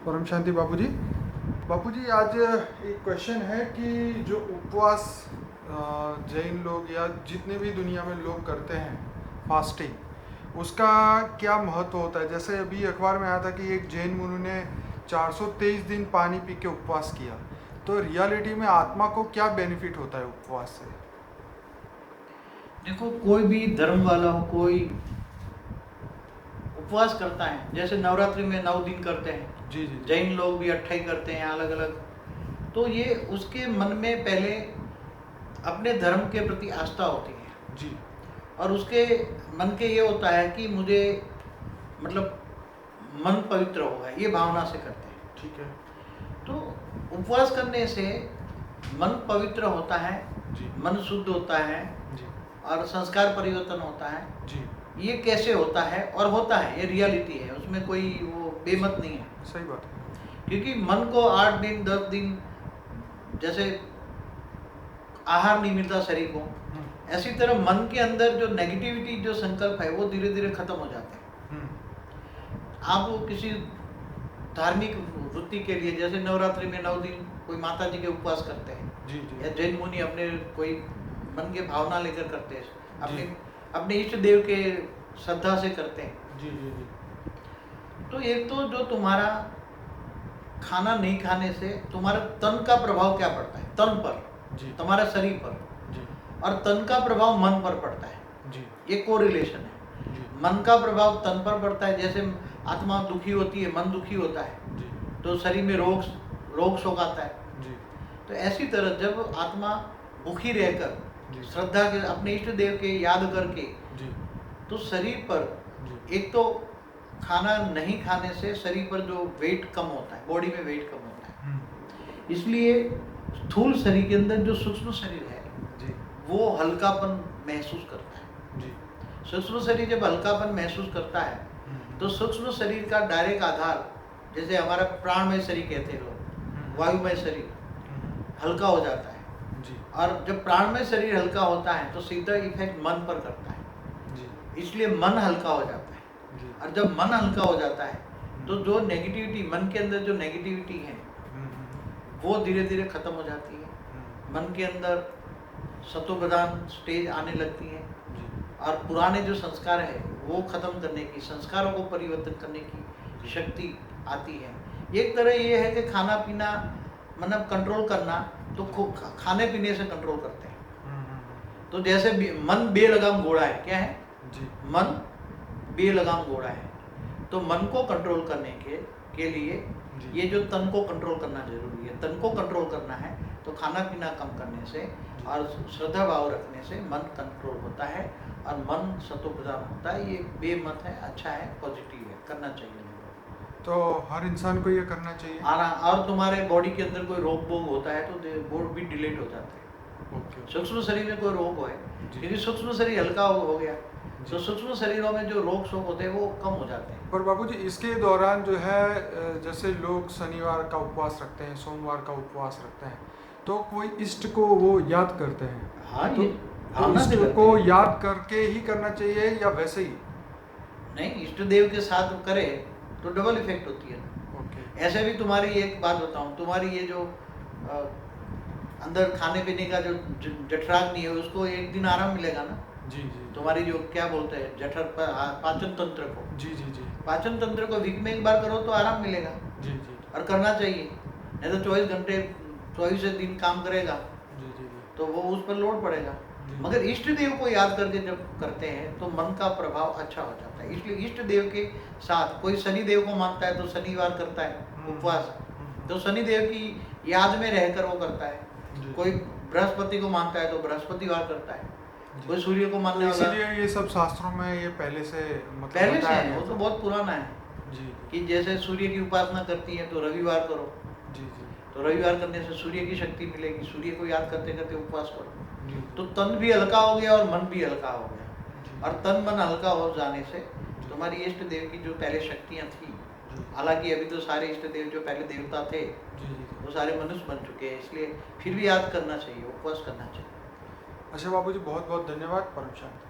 परम शांति बापूजी। बापूजी, आज एक क्वेश्चन है कि जो उपवास जैन लोग या जितने भी दुनिया में लोग करते हैं फास्टिंग, उसका क्या महत्व होता है। जैसे अभी अखबार में आया था कि एक जैन मुनि ने 423 दिन पानी पी के उपवास किया, तो रियलिटी में आत्मा को क्या बेनिफिट होता है उपवास से। देखो, कोई भी धर्म वाला हो, कोई उपवास करता है, जैसे नवरात्रि में 9 दिन करते हैं। जी जी। जैन लोग भी 28 करते हैं, अलग अलग। तो ये उसके मन में पहले अपने धर्म के प्रति आस्था होती है जी। और उसके मन के ये होता है कि मुझे मतलब मन पवित्र होगा, ये भावना से करते हैं। ठीक है। तो उपवास करने से मन पवित्र होता है, जी मन शुद्ध होता है जी और संस्कार परिवर्तन होता है। जी। ये कैसे होता है और होता है, ये रियलिटी है, उसमें कोई वो बेमत नहीं है। सही बात है। क्योंकि मन को 8 दिन 10 दिन जैसे आहार नहीं मिलता शरीर को, ऐसी तरह मन के अंदर जो नेगेटिविटी, जो संकल्प है, वो धीरे धीरे खत्म हो जाते हैं। आप वो किसी धार्मिक वृत्ति के लिए, जैसे नवरात्रि में 9 दिन कोई माता जी के उपवास करते हैं, जी जी। या जैन मुनि अपने कोई मन के भावना लेकर करते हैं, जी। अपने इष्ट देव के श्रद्धा से करते हैं। जी जी जी। तो एक तो जो तुम्हारा खाना नहीं खाने से तुम्हारे तन का प्रभाव क्या पड़ता है, तन पर, जी तुम्हारे शरीर पर, जी और तन का प्रभाव मन पर पड़ता है। जी ये कोरिलेशन है। जी मन का प्रभाव तन पर पड़ता है, जैसे आत्मा दुखी होती है, मन दुखी होता है, जी तो शरीर में रोग शोक आता है। जी तो ऐसी तरह जब आत्मा भूखी रहकर जी श्रद्धा के अपने इष्ट देव के याद करके, जी तो शरीर पर जी एक तो खाना नहीं खाने से शरीर पर जो वेट कम होता है, बॉडी में वेट कम होता है। इसलिए स्थूल शरीर के अंदर जो सूक्ष्म शरीर है जी वो हल्कापन महसूस करता है। जी सूक्ष्म शरीर जब हल्कापन महसूस करता है तो सूक्ष्म शरीर का डायरेक्ट आधार, जैसे हमारा प्राणमय शरीर कहते हैं लोग, वायुमय शरीर हल्का हो जाता है। जी और जब प्राणमय शरीर हल्का होता है तो सीधा इफेक्ट मन पर करता है, जी इसलिए मन हल्का हो जाता है। जी और जब मन हल्का हो जाता है तो जो नेगेटिविटी, मन के अंदर जो नेगेटिविटी है वो धीरे धीरे खत्म हो जाती है। मन के अंदर सतोप्रधान स्टेज आने लगती है और पुराने जो संस्कार है वो खत्म करने की, संस्कारों को परिवर्तन करने की शक्ति आती है। एक तरह ये है कि खाना पीना मतलब कंट्रोल करना, तो खाने पीने से कंट्रोल करते हैं। तो जैसे मन बेलगाम घोड़ा है, क्या है जी मन बेलगाम घोड़ा है। तो मन को कंट्रोल करने के लिए जी ये जो तन को कंट्रोल करना जरूरी है। तन को कंट्रोल करना है तो खाना पीना कम करने से और श्रद्धा भाव रखने से मन कंट्रोल होता है और मन सतोप्रधान होता है। ये बेमत है, अच्छा है, पॉजिटिव है, करना चाहिए लोगों को। तो हर इंसान को ये करना चाहिए। और तुम्हारे बॉडी के अंदर कोई रोग वोग होता है तो वो भी डिलीट हो जाते हैं। ओके। सूक्ष्म शरीर में कोई रोग है, जी। क्योंकि सूक्ष्म शरीर हल्का हो गया तो सूक्ष्म शरीरों में जो रोग शोक होते हैं वो कम हो जाते हैं। पर बाबूजी, इसके दौरान जो है जैसे लोग शनिवार का उपवास रखते हैं, सोमवार का उपवास रखते हैं, तो कोई इष्ट को वो याद करते हैं। हाँ, तो, ये तो भावना से इष्ट करते को हैं। याद करके ही करना चाहिए या वैसे ही। नहीं, इष्ट देव के साथ करे तो डबल इफेक्ट होती है ना। ओके। ऐसे भी तुम्हारी एक बात बताऊं, तुम्हारी ये जो अंदर खाने पीने का जो जठराग्नि है उसको एक दिन आराम मिलेगा ना। जी जी। तुम्हारी जो क्या बोलते हैं जठर पर पाचन तंत्र को, जी जी जी पाचन तंत्र को वीक में एक बार करो तो आराम मिलेगा। जी जी और करना चाहिए, नहीं तो 24 घंटे 24 दिन काम करेगा जी जी तो वो उस पर लोड पड़ेगा। जी। मगर इष्ट देव को याद करके जब करते हैं तो मन का प्रभाव अच्छा हो जाता है। इसलिए इष्ट देव के साथ, कोई शनि देव को मानता है तो शनिवार करता है उपवास, तो शनि देव की याद में रहकर वो करता है। जी। कोई बृहस्पति को मानता है तो बृहस्पतिवार करता है। जी। कोई सूर्य को तो मानने वाला, इसीलिए ये सब शास्त्रों में ये पहले से मतलब पहले से बताया है, गया वो तो था। बहुत पुराना है जी कि जैसे सूर्य की उपासना करती है तो रविवार करो, जी जी तो रविवार करने से सूर्य की शक्ति मिलेगी। सूर्य को याद करते करते उपवास करो जी तो तन भी हल्का हो गया और मन भी हल्का हो गया। जी। और तन मन हल्का हो जाने से तुम्हारी इष्ट देव की जो पहले शक्तियाँ थी, हालांकि अभी तो सारे इष्ट देव जो पहले देवता थे जी जी। वो सारे मनुष्य बन चुके हैं, इसलिए फिर भी याद करना चाहिए, उपवास करना चाहिए। अच्छा बाबूजी, बहुत बहुत धन्यवाद। परम शांति।